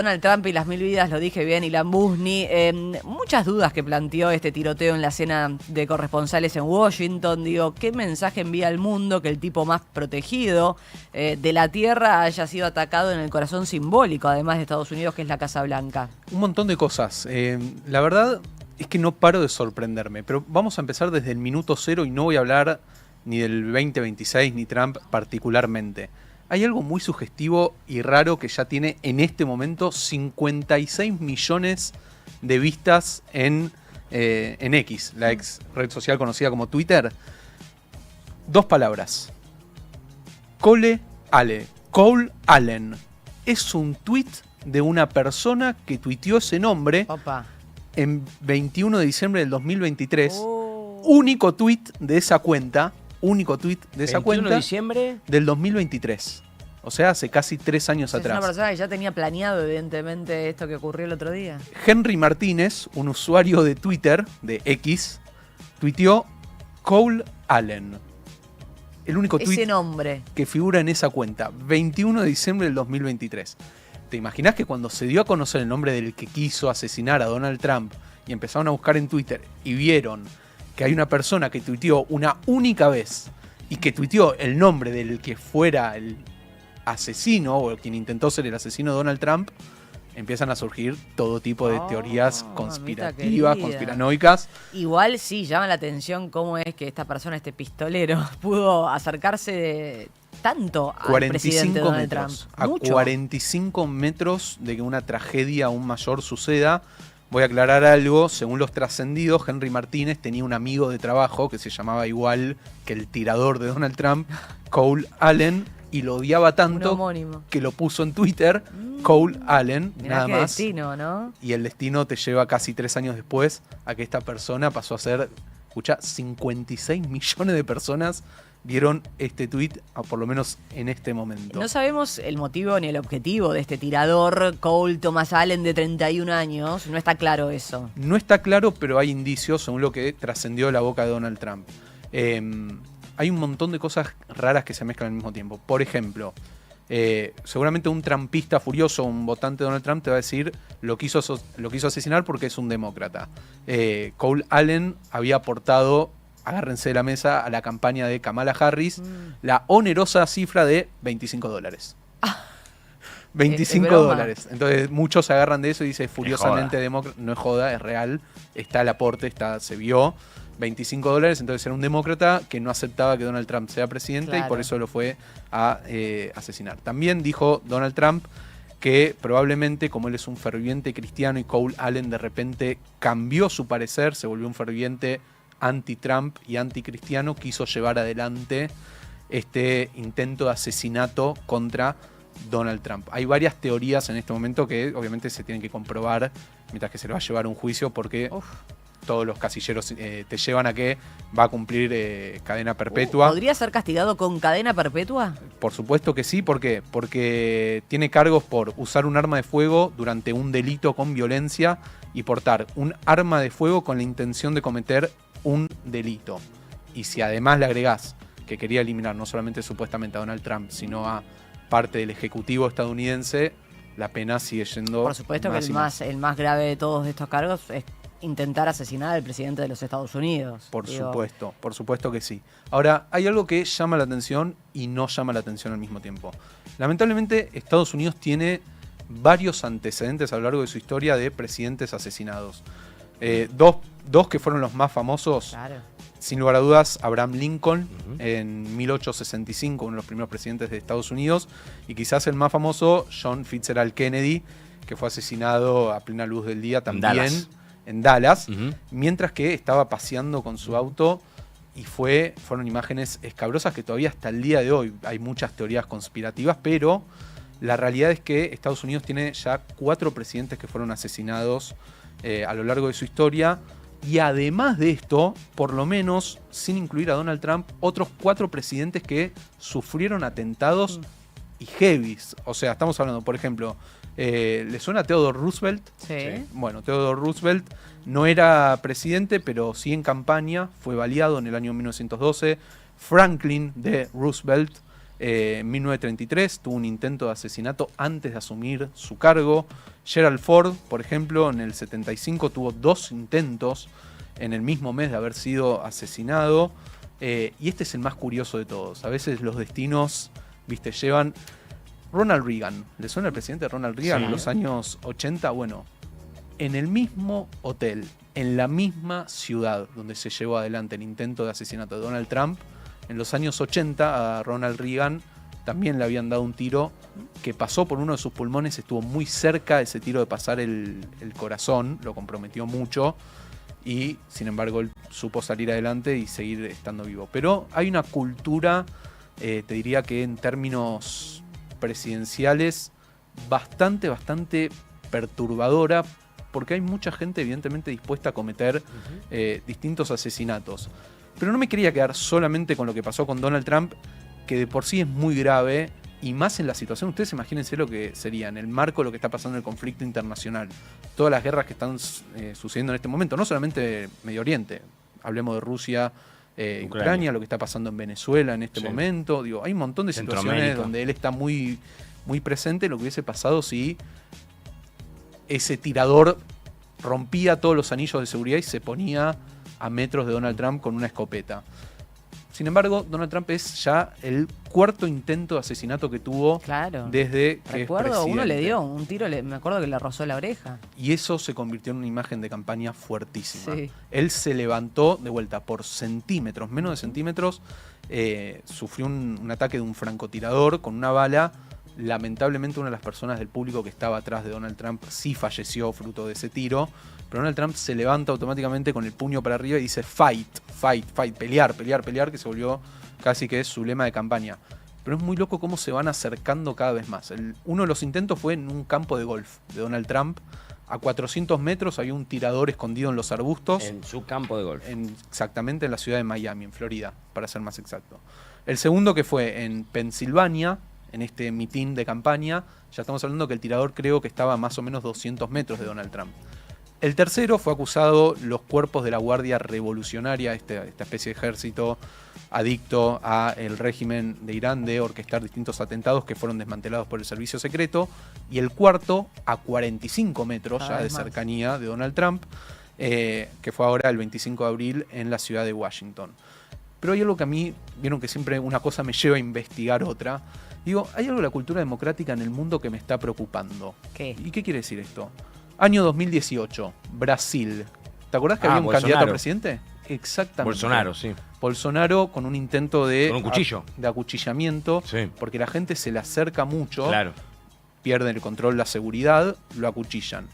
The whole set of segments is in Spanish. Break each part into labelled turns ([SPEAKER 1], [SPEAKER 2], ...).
[SPEAKER 1] Donald Trump y las mil vidas, lo dije bien, y Lamborghini, muchas dudas que planteó este tiroteo en la cena de corresponsales en Washington. Digo, ¿qué mensaje envía al mundo que el tipo más protegido de la tierra haya sido atacado en el corazón simbólico, además de Estados Unidos, que es la Casa Blanca?
[SPEAKER 2] Un montón de cosas. La verdad es que no paro de sorprenderme, pero vamos a empezar desde el minuto cero y no voy a hablar ni del 2026 ni Trump particularmente. Hay algo muy sugestivo y raro que ya tiene en este momento 56 millones de vistas en X, la ex red social conocida como Twitter. Dos palabras. Cole Allen. Es un tweet de una persona que tuiteó ese nombre en 21 de diciembre del 2023. Único tweet de esa cuenta. Único tweet de esa cuenta.
[SPEAKER 3] 21 de diciembre
[SPEAKER 2] del 2023. O sea, hace casi 3 años atrás.
[SPEAKER 1] Es una persona que ya tenía planeado, evidentemente, esto que ocurrió el otro día.
[SPEAKER 2] Henry Martínez, un usuario de Twitter, de X, tuiteó Cole Allen. El único tweet que figura en esa cuenta. 21 de diciembre del 2023. ¿Te imaginas que cuando se dio a conocer el nombre del que quiso asesinar a Donald Trump y empezaron a buscar en Twitter y vieron que hay una persona que tuiteó una única vez y que tuiteó el nombre del que fuera el asesino o quien intentó ser el asesino de Donald Trump, empiezan a surgir todo tipo de teorías conspirativas, conspiranoicas.
[SPEAKER 1] Igual sí, llama la atención cómo es que esta persona, este pistolero, pudo acercarse tanto al presidente Donald Trump.
[SPEAKER 2] A 45 metros de que una tragedia aún mayor suceda. Voy a aclarar algo, según los trascendidos, Henry Martínez tenía un amigo de trabajo que se llamaba igual que el tirador de Donald Trump, Cole Allen, y lo odiaba tanto que lo puso en Twitter, Cole Allen, nada más.
[SPEAKER 1] Destino, ¿no?
[SPEAKER 2] Y el destino te lleva casi 3 años después a que esta persona pasó a ser, escuchá, 56 millones de personas vieron este tweet, por lo menos en este momento.
[SPEAKER 1] No sabemos el motivo ni el objetivo de este tirador, Cole Thomas Allen, de 31 años. No está claro eso.
[SPEAKER 2] No está claro, pero hay indicios, según lo que trascendió de la boca de Donald Trump. Hay un montón de cosas raras que se mezclan al mismo tiempo. Por ejemplo, seguramente un trumpista furioso, un votante de Donald Trump, te va a decir lo quiso asesinar porque es un demócrata. Cole Allen había aportado, agárrense de la mesa, a la campaña de Kamala Harris la onerosa cifra de $25. $25. Entonces muchos se agarran de eso y dicen furiosamente demócrata. No es joda, es real. Está el aporte, se vio. $25, entonces era un demócrata que no aceptaba que Donald Trump sea presidente y por eso lo fue a asesinar. También dijo Donald Trump que probablemente, como él es un ferviente cristiano y Cole Allen de repente cambió su parecer, se volvió un ferviente anti-Trump y anticristiano, quiso llevar adelante este intento de asesinato contra Donald Trump. Hay varias teorías en este momento que obviamente se tienen que comprobar mientras que se le va a llevar a un juicio porque todos los casilleros te llevan a que va a cumplir cadena perpetua.
[SPEAKER 1] ¿Podría ser castigado con cadena perpetua?
[SPEAKER 2] Por supuesto que sí. ¿Por qué? Porque tiene cargos por usar un arma de fuego durante un delito con violencia y portar un arma de fuego con la intención de cometer un delito. Y si además le agregás que quería eliminar no solamente supuestamente a Donald Trump, sino a parte del ejecutivo estadounidense, la pena sigue yendo.
[SPEAKER 1] Por supuesto que el más grave de todos estos cargos es intentar asesinar al presidente de los Estados Unidos.
[SPEAKER 2] Por supuesto que sí. Ahora, hay algo que llama la atención y no llama la atención al mismo tiempo. Lamentablemente, Estados Unidos tiene varios antecedentes a lo largo de su historia de presidentes asesinados. Dos que fueron los más famosos, sin lugar a dudas, Abraham Lincoln en 1865, uno de los primeros presidentes de Estados Unidos, y quizás el más famoso, John Fitzgerald Kennedy, que fue asesinado a plena luz del día también en Dallas, mientras que estaba paseando con su auto y fueron imágenes escabrosas que todavía hasta el día de hoy hay muchas teorías conspirativas, pero la realidad es que Estados Unidos tiene ya 4 presidentes que fueron asesinados a lo largo de su historia. Y además de esto, por lo menos, sin incluir a Donald Trump, otros 4 presidentes que sufrieron atentados y heavies. O sea, estamos hablando, por ejemplo, ¿le suena a Theodore Roosevelt?
[SPEAKER 1] Sí.
[SPEAKER 2] Bueno, Theodore Roosevelt no era presidente, pero sí en campaña, fue baleado en el año 1912. Franklin D. Roosevelt En 1933 tuvo un intento de asesinato antes de asumir su cargo. Gerald Ford, por ejemplo, en el 75 tuvo 2 intentos en el mismo mes de haber sido asesinado. Y este es el más curioso de todos. A veces los destinos, viste, llevan... Ronald Reagan, ¿le suena al presidente Ronald Reagan en los años 80? Bueno, en el mismo hotel, en la misma ciudad donde se llevó adelante el intento de asesinato de Donald Trump, en los años 80 a Ronald Reagan también le habían dado un tiro que pasó por uno de sus pulmones, estuvo muy cerca ese tiro de pasar el corazón, lo comprometió mucho y sin embargo él supo salir adelante y seguir estando vivo. Pero hay una cultura, te diría que en términos presidenciales, bastante perturbadora, porque hay mucha gente evidentemente dispuesta a cometer distintos asesinatos. Pero no me quería quedar solamente con lo que pasó con Donald Trump, que de por sí es muy grave, y más en la situación, ustedes imagínense lo que sería, en el marco de lo que está pasando en el conflicto internacional, todas las guerras que están sucediendo en este momento, no solamente Medio Oriente, hablemos de Rusia, Ucrania, lo que está pasando en Venezuela en este momento, digo, hay un montón de situaciones donde él está muy presente. Lo que hubiese pasado si ese tirador rompía todos los anillos de seguridad y se ponía a metros de Donald Trump con una escopeta. Sin embargo, Donald Trump es ya el 4º intento de asesinato que tuvo desde que
[SPEAKER 1] Recuerdo,
[SPEAKER 2] es presidente.
[SPEAKER 1] uno le dio un tiro, me acuerdo que le rozó la oreja.
[SPEAKER 2] Y eso se convirtió en una imagen de campaña fuertísima.
[SPEAKER 1] Sí.
[SPEAKER 2] Él se levantó de vuelta por centímetros, menos de centímetros, sufrió un ataque de un francotirador con una bala. Lamentablemente una de las personas del público que estaba atrás de Donald Trump sí falleció fruto de ese tiro, pero Donald Trump se levanta automáticamente con el puño para arriba y dice fight, pelear, que se volvió casi que su lema de campaña. Pero es muy loco cómo se van acercando cada vez más. Uno de los intentos fue en un campo de golf de Donald Trump. A 400 metros había un tirador escondido en los arbustos.
[SPEAKER 3] En su campo de golf.
[SPEAKER 2] Exactamente en la ciudad de Miami, en Florida, para ser más exacto. El segundo, que fue en Pensilvania, en este mitin de campaña, ya estamos hablando que el tirador creo que estaba a más o menos 200 metros de Donald Trump. El tercero fue acusado los cuerpos de la Guardia Revolucionaria, esta especie de ejército adicto al régimen de Irán, de orquestar distintos atentados que fueron desmantelados por el servicio secreto. Y el cuarto, a 45 metros ya de cercanía de Donald Trump, que fue ahora el 25 de abril en la ciudad de Washington. Pero hay algo que a mí, vieron que siempre una cosa me lleva a investigar otra. Digo, hay algo de la cultura democrática en el mundo que me está preocupando.
[SPEAKER 1] ¿Qué?
[SPEAKER 2] ¿Y qué quiere decir esto? Año 2018, Brasil. ¿Te acordás que había un candidato a presidente? Exactamente.
[SPEAKER 3] Bolsonaro, sí.
[SPEAKER 2] Bolsonaro con un intento de...
[SPEAKER 3] Con un cuchillo.
[SPEAKER 2] De acuchillamiento.
[SPEAKER 3] Sí.
[SPEAKER 2] Porque la gente se le acerca mucho.
[SPEAKER 3] Claro.
[SPEAKER 2] Pierden el control, la seguridad, lo acuchillan.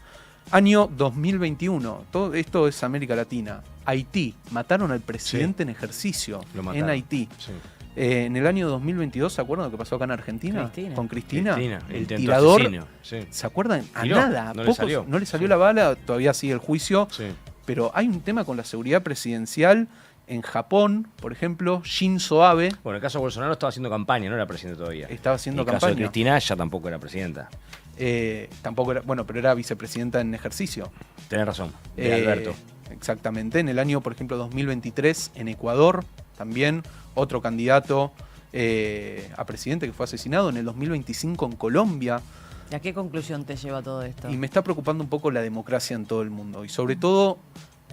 [SPEAKER 2] Año 2021. Todo esto es América Latina. Haití. Mataron al presidente en ejercicio. En Haití. Sí. En el año 2022, ¿se acuerdan de lo que pasó acá en Argentina? Con Cristina.
[SPEAKER 3] El
[SPEAKER 2] tirador.
[SPEAKER 3] Sí.
[SPEAKER 2] ¿Se acuerdan? A
[SPEAKER 3] Tiró,
[SPEAKER 2] nada. No le salió la bala, todavía sigue el juicio. Sí. Pero hay un tema con la seguridad presidencial. En Japón, por ejemplo, Shinzo Abe.
[SPEAKER 3] Bueno, el caso de Bolsonaro estaba haciendo campaña, no era presidente todavía.
[SPEAKER 2] Estaba haciendo campaña.
[SPEAKER 3] El caso de Cristina ya tampoco era presidenta.
[SPEAKER 2] Tampoco era, bueno, pero era vicepresidenta en ejercicio.
[SPEAKER 3] Tenés razón, de Alberto.
[SPEAKER 2] Exactamente. En el año, por ejemplo, 2023, en Ecuador, también otro candidato a presidente que fue asesinado. En el 2025 en Colombia.
[SPEAKER 1] ¿Y a qué conclusión te lleva todo esto?
[SPEAKER 2] Y me está preocupando un poco la democracia en todo el mundo. Y sobre todo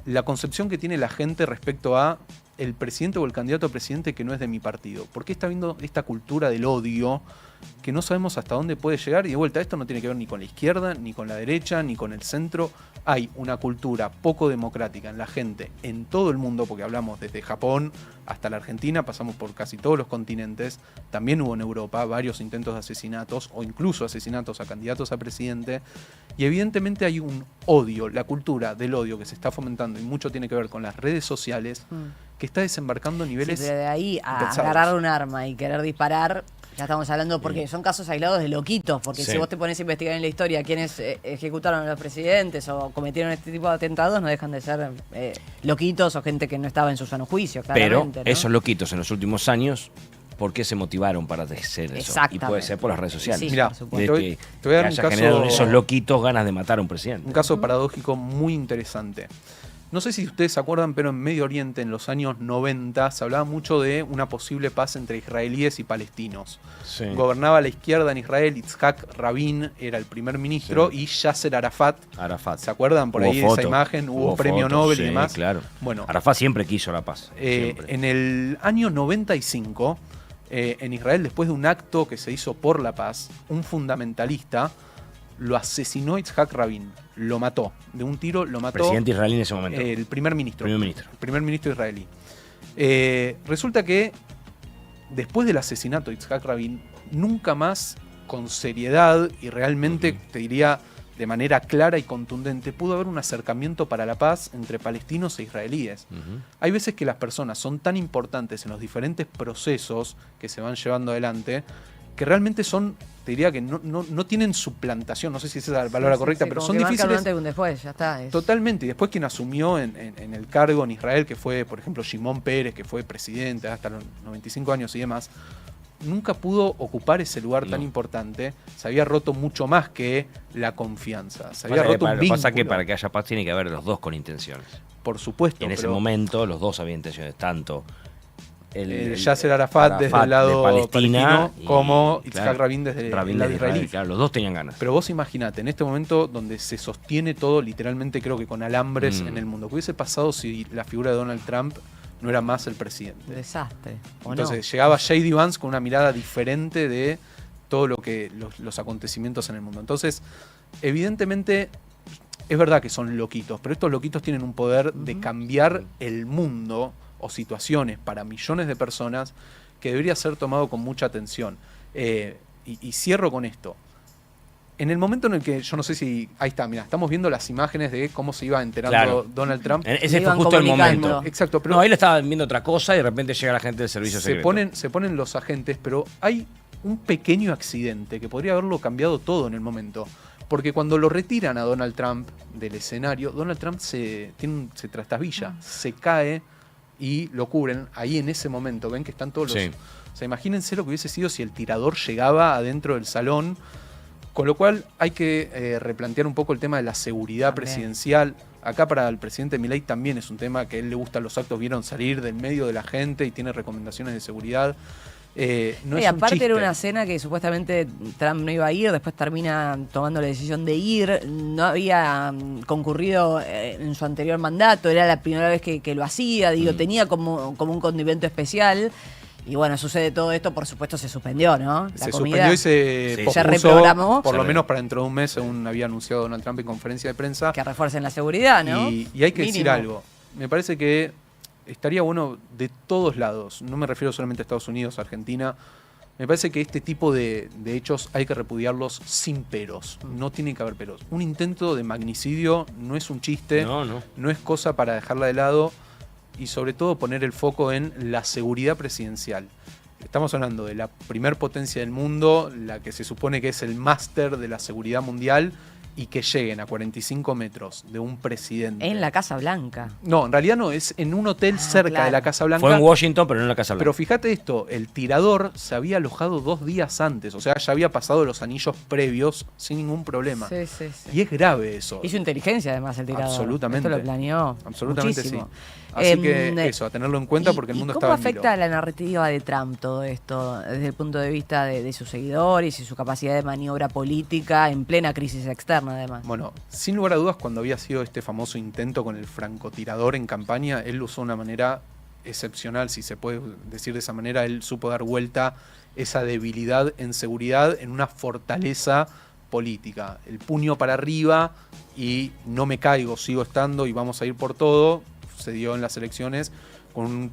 [SPEAKER 2] la concepción que tiene la gente respecto a el presidente o el candidato a presidente que no es de mi partido. ¿Por qué está viendo esta cultura del odio que no sabemos hasta dónde puede llegar? Y de vuelta, esto no tiene que ver ni con la izquierda, ni con la derecha, ni con el centro. Hay una cultura poco democrática en la gente en todo el mundo, porque hablamos desde Japón hasta la Argentina, pasamos por casi todos los continentes. También hubo en Europa varios intentos de asesinatos o incluso asesinatos a candidatos a presidente. Y evidentemente hay un odio, la cultura del odio que se está fomentando, y mucho tiene que ver con las redes sociales, que está desembarcando a niveles...
[SPEAKER 1] Sí, pero de ahí a agarrar un arma y querer disparar, ya estamos hablando, porque son casos aislados de loquitos, porque si vos te pones a investigar en la historia quiénes ejecutaron a los presidentes o cometieron este tipo de atentados, no dejan de ser loquitos o gente que no estaba en su sano juicio, claramente.
[SPEAKER 3] Pero esos loquitos en los últimos años, ¿por qué se motivaron para hacer eso? Y puede ser por las redes sociales.
[SPEAKER 1] Sí,
[SPEAKER 2] mirá,
[SPEAKER 1] te
[SPEAKER 2] voy a dar un
[SPEAKER 3] haya
[SPEAKER 2] caso,
[SPEAKER 3] generado en esos loquitos ganas de matar a un presidente.
[SPEAKER 2] Un caso paradójico muy interesante. No sé si ustedes se acuerdan, pero en Medio Oriente en los años 90 se hablaba mucho de una posible paz entre israelíes y palestinos. Sí. Gobernaba la izquierda en Israel, Yitzhak Rabin era el primer ministro, sí, y Yasser Arafat. ¿Se acuerdan por ahí de esa imagen? Hubo un premio Nobel, sí, y demás.
[SPEAKER 3] Claro. Bueno, Arafat siempre quiso la paz.
[SPEAKER 2] En el año 95, en Israel, después de un acto que se hizo por la paz, un fundamentalista lo asesinó Yitzhak Rabin. Lo mató. De un tiro lo mató.
[SPEAKER 3] Presidente israelí en ese momento.
[SPEAKER 2] El primer ministro.
[SPEAKER 3] El
[SPEAKER 2] primer ministro israelí. Resulta que después del asesinato de Yitzhak Rabin, nunca más con seriedad y realmente, te diría, de manera clara y contundente, pudo haber un acercamiento para la paz entre palestinos e israelíes. Hay veces que las personas son tan importantes en los diferentes procesos que se van llevando adelante que realmente son, te diría que no tienen suplantación, no sé si esa es la palabra correcta, pero son difíciles.
[SPEAKER 1] Un antes y un después, ya está.
[SPEAKER 2] Totalmente, y después quien asumió en el cargo en Israel, que fue, por ejemplo, Shimon Peres, que fue presidente hasta los 95 años y demás, nunca pudo ocupar ese lugar tan importante. Se había roto mucho más que la confianza. Se había roto un vínculo.
[SPEAKER 3] Pasa que para que haya paz tiene que haber los dos con intenciones.
[SPEAKER 2] Por supuesto.
[SPEAKER 3] En ese momento los dos habían intenciones, tanto
[SPEAKER 2] Yasser Arafat desde el lado de palestino como Yitzhak Rabin desde el lado israelí.
[SPEAKER 3] Claro, los dos tenían ganas.
[SPEAKER 2] Pero vos imaginate, en este momento donde se sostiene todo, literalmente creo que con alambres en el mundo, ¿qué hubiese pasado si la figura de Donald Trump no era más el presidente?
[SPEAKER 1] Desastre.
[SPEAKER 2] Entonces llegaba J.D. Vance con una mirada diferente de todo lo que los acontecimientos en el mundo. Entonces, evidentemente, es verdad que son loquitos, pero estos loquitos tienen un poder de cambiar el mundo o situaciones para millones de personas que debería ser tomado con mucha atención. Y cierro con esto. En el momento en el que, yo no sé si, ahí está, mira, estamos viendo las imágenes de cómo se iba enterando Donald Trump.
[SPEAKER 3] Ese fue justo el momento.
[SPEAKER 2] Exacto. Pero
[SPEAKER 3] no, ahí le estaban viendo otra cosa y de repente llega la gente del servicio secreto.
[SPEAKER 2] Se ponen los agentes, pero hay un pequeño accidente que podría haberlo cambiado todo en el momento. Porque cuando lo retiran a Donald Trump del escenario, Donald Trump se trastabilla, se cae y lo cubren ahí en ese momento. Ven que están todos los... O sea, imagínense lo que hubiese sido si el tirador llegaba adentro del salón. Con lo cual hay que replantear un poco el tema de la seguridad presidencial. Acá para el presidente Milei también es un tema que a él le gustan los actos, vieron salir del medio de la gente y tiene recomendaciones de seguridad. No
[SPEAKER 1] y aparte era una cena que supuestamente Trump no iba a ir, después termina tomando la decisión de ir, no había concurrido en su anterior mandato, era la primera vez que lo hacía, tenía como un condimento especial. Y bueno, sucede todo esto, por supuesto se suspendió, ¿no?
[SPEAKER 2] Se suspendió y se
[SPEAKER 1] reprogramó.
[SPEAKER 2] Por lo menos para dentro de un mes, según había anunciado Donald Trump en conferencia de prensa.
[SPEAKER 1] Que refuercen la seguridad, ¿no?
[SPEAKER 2] Y hay que decir algo. Me parece que estaría bueno de todos lados, no me refiero solamente a Estados Unidos, Argentina. Me parece que este tipo de hechos hay que repudiarlos sin peros. No tiene que haber peros. Un intento de magnicidio no es un chiste, no es cosa para dejarla de lado. Y sobre todo poner el foco en la seguridad presidencial. Estamos hablando de la primer potencia del mundo, la que se supone que es el máster de la seguridad mundial, y que lleguen a 45 metros de un presidente.
[SPEAKER 1] En la Casa Blanca.
[SPEAKER 2] No, en realidad no, es en un hotel cerca de la Casa Blanca.
[SPEAKER 3] Fue en Washington, pero no en la Casa Blanca.
[SPEAKER 2] Pero fíjate esto, el tirador se había alojado 2 días antes, o sea, ya había pasado los anillos previos sin ningún problema.
[SPEAKER 1] Sí.
[SPEAKER 2] Y es grave eso.
[SPEAKER 1] Hizo inteligencia además el tirador.
[SPEAKER 2] Absolutamente.
[SPEAKER 1] Esto lo planeó.
[SPEAKER 2] Absolutamente
[SPEAKER 1] muchísimo.
[SPEAKER 2] Sí. Así que eso, a tenerlo en cuenta porque el mundo está en
[SPEAKER 1] ¿Cómo afecta a la narrativa de Trump todo esto desde el punto de vista de sus seguidores y su capacidad de maniobra política en plena crisis externa además?
[SPEAKER 2] Bueno, sin lugar a dudas, cuando había sido este famoso intento con el francotirador en campaña, él lo usó de una manera excepcional, si se puede decir de esa manera. Él supo dar vuelta esa debilidad en seguridad en una fortaleza política. El puño para arriba y no me caigo, sigo estando y vamos a ir por todo. Se dio en las elecciones con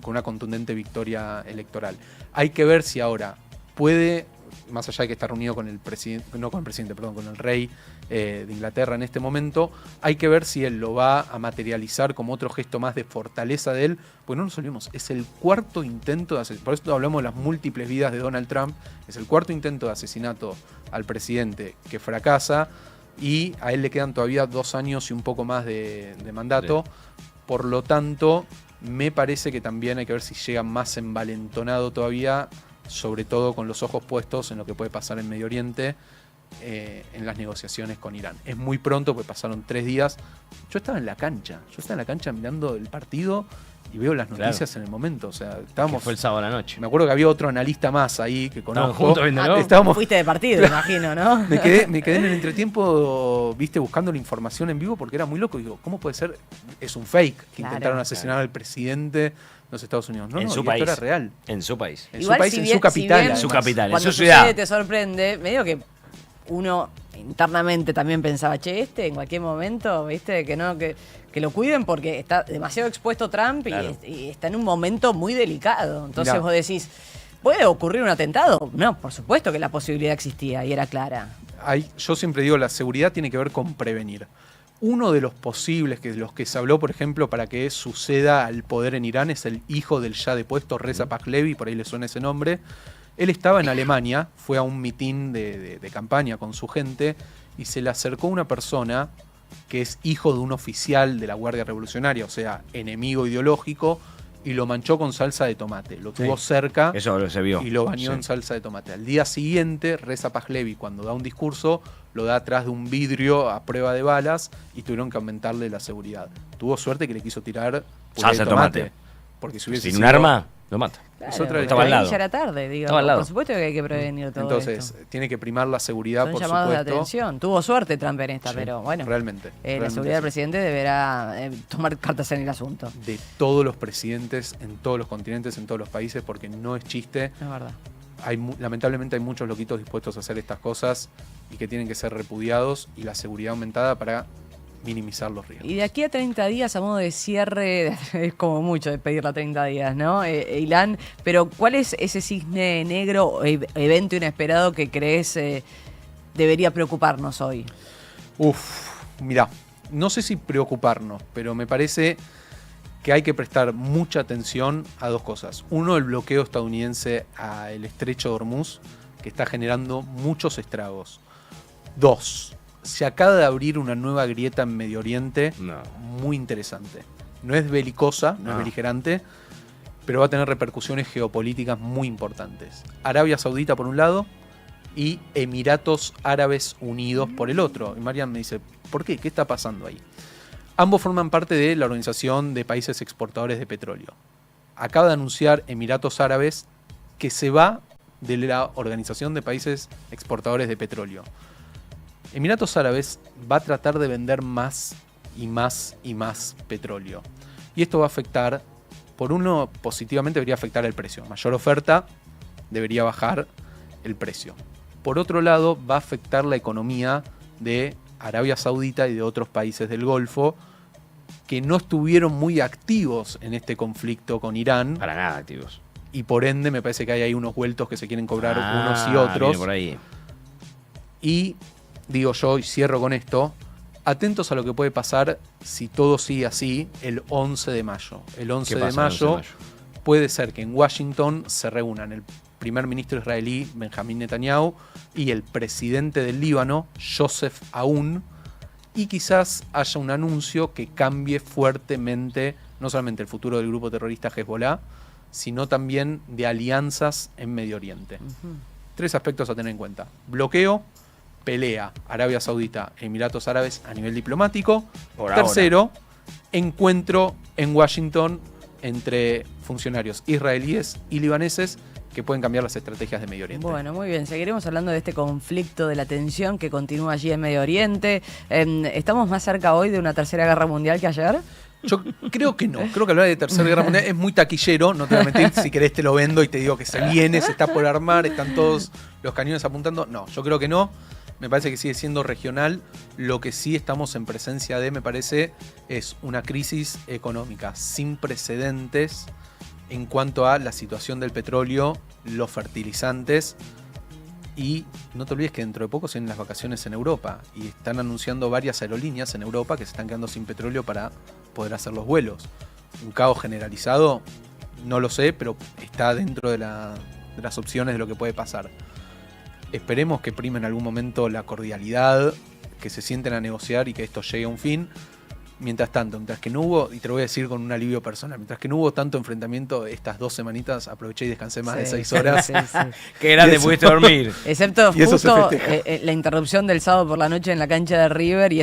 [SPEAKER 2] una contundente victoria electoral. Hay que ver si ahora puede, más allá de que está reunido con el presidente, con el rey de Inglaterra en este momento, hay que ver si él lo va a materializar como otro gesto más de fortaleza de él, pues no nos olvidemos, es el cuarto intento de asesinato, por eso hablamos de las múltiples vidas de Donald Trump, es el cuarto intento de asesinato al presidente que fracasa y a él le quedan todavía 2 años y un poco más de mandato. Sí. Por lo tanto, me parece que también hay que ver si llega más envalentonado todavía, sobre todo con los ojos puestos en lo que puede pasar en Medio Oriente. en las negociaciones con Irán. Es muy pronto, porque pasaron 3 días. Yo estaba en la cancha mirando el partido y veo las noticias en el momento. O sea, estábamos.
[SPEAKER 3] Que fue el sábado a la noche.
[SPEAKER 2] Me acuerdo que había otro analista más ahí que conozco.
[SPEAKER 3] Juntos viéndolo.
[SPEAKER 1] Fuiste de partido, imagino, ¿no?
[SPEAKER 2] Me quedé en el entretiempo, viste, buscando la información en vivo porque era muy loco. Digo, ¿cómo puede ser? Es un fake que intentaron asesinar al presidente de los Estados Unidos. No,
[SPEAKER 3] en
[SPEAKER 2] no,
[SPEAKER 3] su
[SPEAKER 2] y
[SPEAKER 3] país.
[SPEAKER 2] esto era real.
[SPEAKER 3] En su país.
[SPEAKER 2] En su país, en su capital.
[SPEAKER 3] En su capital,
[SPEAKER 1] cuando
[SPEAKER 3] en su ciudad.
[SPEAKER 1] te sorprende, medio que uno internamente también pensaba, che, en cualquier momento, viste, que lo cuiden porque está demasiado expuesto Trump, claro, y está en un momento muy delicado. Entonces vos decís, ¿puede ocurrir un atentado? No, por supuesto que la posibilidad existía y era clara.
[SPEAKER 2] Yo siempre digo, la seguridad tiene que ver con prevenir. Uno de los posibles, de los que se habló, por ejemplo, para que suceda al poder en Irán, es el hijo del ya depuesto Reza Pahlavi, por ahí le suena ese nombre. Él estaba en Alemania, fue a un mitin de campaña con su gente y se le acercó una persona que es hijo de un oficial de la Guardia Revolucionaria, o sea, enemigo ideológico, y lo manchó con salsa de tomate. Lo tuvo cerca.
[SPEAKER 3] Eso se vio.
[SPEAKER 2] Y lo bañó en salsa de tomate. Al día siguiente, Reza Pahlavi, cuando da un discurso, lo da atrás de un vidrio a prueba de balas y tuvieron que aumentarle la seguridad. Tuvo suerte que le quiso tirar
[SPEAKER 3] salsa de tomate.
[SPEAKER 2] Porque si hubiese
[SPEAKER 3] sin un arma, lo mata.
[SPEAKER 1] Claro,
[SPEAKER 3] estaba al lado.
[SPEAKER 1] Ya era tarde, digo.
[SPEAKER 3] Estaba al lado.
[SPEAKER 1] Por supuesto que hay que prevenir todo
[SPEAKER 2] Entonces,
[SPEAKER 1] esto.
[SPEAKER 2] tiene que primar la seguridad,
[SPEAKER 1] Son
[SPEAKER 2] por
[SPEAKER 1] llamados
[SPEAKER 2] supuesto.
[SPEAKER 1] de atención. Tuvo suerte Trump en esta, pero bueno.
[SPEAKER 2] Realmente.
[SPEAKER 1] La seguridad del presidente deberá tomar cartas en el asunto.
[SPEAKER 2] De todos los presidentes, en todos los continentes, en todos los países, porque no es chiste.
[SPEAKER 1] Es verdad.
[SPEAKER 2] Lamentablemente hay muchos loquitos dispuestos a hacer estas cosas y que tienen que ser repudiados, y la seguridad aumentada para minimizar los riesgos.
[SPEAKER 1] Y de aquí a 30 días, a modo de cierre, es como mucho de pedirla 30 días, ¿no, Ilan? Pero ¿cuál es ese cisne negro, evento inesperado que crees debería preocuparnos hoy?
[SPEAKER 2] Mirá, no sé si preocuparnos, pero me parece que hay que prestar mucha atención a 2 cosas. Uno, el bloqueo estadounidense al estrecho de Hormuz, que está generando muchos estragos. 2, se acaba de abrir una nueva grieta en Medio Oriente muy interesante. No es belicosa, no es beligerante, pero va a tener repercusiones geopolíticas muy importantes. Arabia Saudita por un lado y Emiratos Árabes Unidos por el otro. Y Marian me dice, ¿por qué? ¿Qué está pasando ahí? Ambos forman parte de la Organización de Países Exportadores de Petróleo. Acaba de anunciar Emiratos Árabes que se va de la Organización de Países Exportadores de Petróleo. Emiratos Árabes va a tratar de vender más y más y más petróleo. Y esto va a afectar, por uno, positivamente debería afectar el precio. Mayor oferta, debería bajar el precio. Por otro lado, va a afectar la economía de Arabia Saudita y de otros países del Golfo que no estuvieron muy activos en este conflicto con Irán.
[SPEAKER 3] Para nada activos.
[SPEAKER 2] Y por ende me parece que hay ahí unos vueltos que se quieren cobrar unos y otros.
[SPEAKER 3] Por ahí.
[SPEAKER 2] Y digo yo, y cierro con esto, atentos a lo que puede pasar si todo sigue así el 11 de mayo. El 11 de mayo puede ser que en Washington se reúnan el primer ministro israelí Benjamín Netanyahu y el presidente del Líbano, Joseph Aoun, y quizás haya un anuncio que cambie fuertemente no solamente el futuro del grupo terrorista Hezbollah, sino también de alianzas en Medio Oriente. 3 aspectos a tener en cuenta. Bloqueo, pelea Arabia Saudita, Emiratos Árabes a nivel diplomático. Tercero, encuentro en Washington entre funcionarios israelíes y libaneses que pueden cambiar las estrategias de Medio Oriente.
[SPEAKER 1] Bueno, muy bien. Seguiremos hablando de este conflicto, de la tensión que continúa allí en Medio Oriente. ¿Estamos más cerca hoy de una tercera guerra mundial que ayer?
[SPEAKER 2] Yo creo que no. Creo que hablar de tercera guerra mundial es muy taquillero. No te voy a mentir. Si querés te lo vendo y te digo que se viene, se está por armar, están todos los cañones apuntando. No, yo creo que no. Me parece que sigue siendo regional. Lo que sí estamos en presencia de, me parece, es una crisis económica sin precedentes en cuanto a la situación del petróleo, los fertilizantes. Y no te olvides que dentro de poco se vienen las vacaciones en Europa y están anunciando varias aerolíneas en Europa que se están quedando sin petróleo para poder hacer los vuelos. Un caos generalizado, no lo sé, pero está dentro de las opciones de lo que puede pasar. Esperemos que prime en algún momento la cordialidad, que se sienten a negociar y que esto llegue a un fin. Mientras tanto, mientras que no hubo, y te lo voy a decir con un alivio personal, mientras que no hubo tanto enfrentamiento estas 2 semanitas, aproveché y descansé más de 6 horas.
[SPEAKER 1] Sí.
[SPEAKER 3] Qué grande pudiste dormir.
[SPEAKER 1] Excepto justo la interrupción del sábado por la noche en la cancha de River y